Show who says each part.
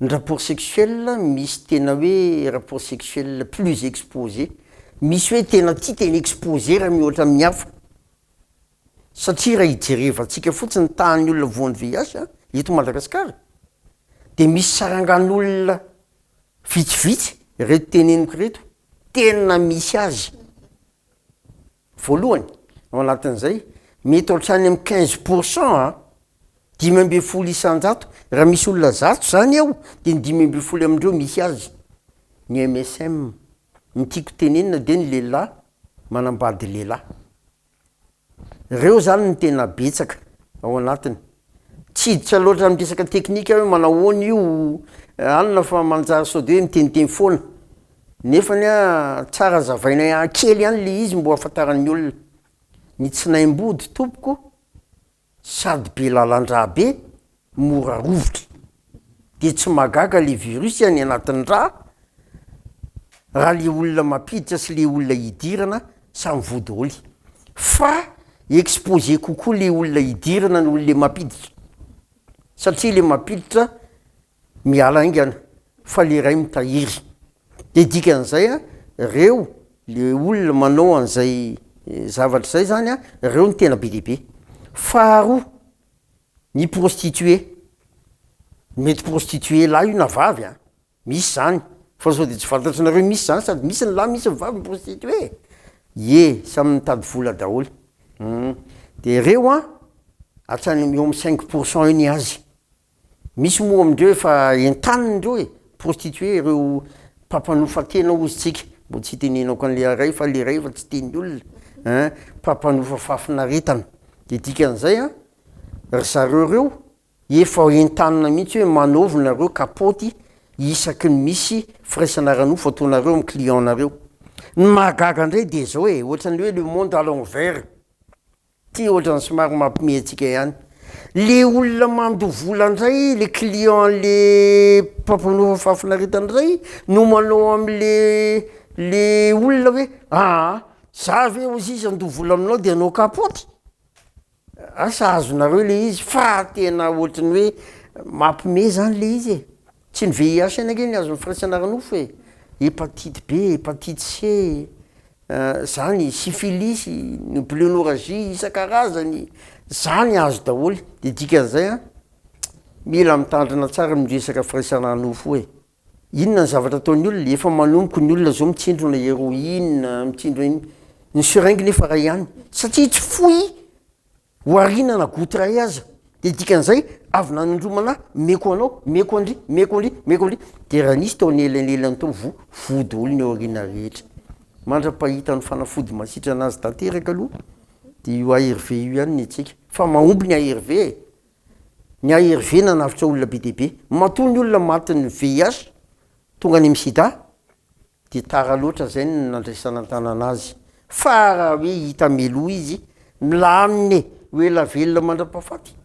Speaker 1: Ny rapport sexuel misy tena hoe rapport sexuel plus exposé, misy hoe tena tena exposé raha mihoatra amin'ny hafa satria raha hijerevantsika fotsiny tahan'ny olona voan'ny VIH eto Madagasikara de misy sarangan'olona vitsivitsy reto teneniko reto tena misy azy voalohany ao anatin'izay mety ohatrany amin'ny 15% 5 isan-jato raha misy olona zato zany ao de 5 amindreo misy azy. Ny MSM ny tiako tenenina de ny lehilahy manambady lehilahy, reo zany ny tena betsaka ao anatiny. Tsy hiditra loatra amin'ny resaka teknika hoe manahoana io anona fa manjary sao de hoe miteniteny foana nefany tsara zavaina kely ihany le izy mbo ahafantaran'ny olona. Ny tsinaim-body tompoko sady be lalan-drà be mora rovitra de tsy magaga le virus any anatin'ny rà raha le olona mampiditra sy le olona hidirana samy vody holy, fa exposé kokoa le olona hidirana noho le mampiditra satria le mampiditra miala aingana fa le ray mitahiry. De dikan'izay reo le olona manao an'izay zavatra zay zany reo ny tena be dehibe. Faharoa ny prostitué, mety prostitué lahy io na vavy misy zany fa sao de tsy fantatrinareo misy zany sady misy ny lahy misy ny vavy ny prostitué samy mitady vola daholo. De reo hatrany eo amin'ny 5% io ny azy. Misy moa amindreo efa entanindreo prostitué reo mpampanofa tena ozytsika mbo tsy tenenako an'le ray fa le ray fa tsy teny olona mpampanofa fafinaretana. De dikan'izay ry zareo reo efa entanina mihitsy hoe manaovina reo kapoty isaky ny misy firaisana ranofo ataonareo amin'ny client-nareo. Ny mahagaga indray de zao ohatran'ny hoe le monde à l'envers ty ohatran'ny somary mampimehy antsika ihany. Le olona mandovola indray le client le mpampanofa fafinaretana indray no manao am'le olona hoe za ve ozy izy andovola aminao de anao kapoty asa azonareo le izy fa tena ohatrany hoe mampimehy zany le izy tsy ny VIH anake ny azony firaisana ranofo hépatite B, hépatite C zany syphilis, ny plénorragie isan-karazany zany azo daholo. De dikan'izay mila mitandrina tsara miresaka firaisana ranofo inona ny zavatra ataon'ny olona efa manomboky ny olona zao mitsindrona héroïne mitsindrona ny seringue nefa ray ihany satria tsy foy hoarina na goutray aza. De dikan'izay avy nanondromana meko anao meko andry meko andry de raha nisy tao nelanelany tao vody olo ny aorina rehetra. Mandra-pahita ny fanafody masitra anazy tanteraka aloha de io ARV io ihany ny antsika fa mahomby ny ARV ny ARV nanavitra olona be dehibe matoa ny olona matin'ny VIH tonga any amin'ny sida de tara loatra zay ny nandraisana tanana azy fa raha hoe hita meloa izy milamine hoe la velona mandra-pahafaty.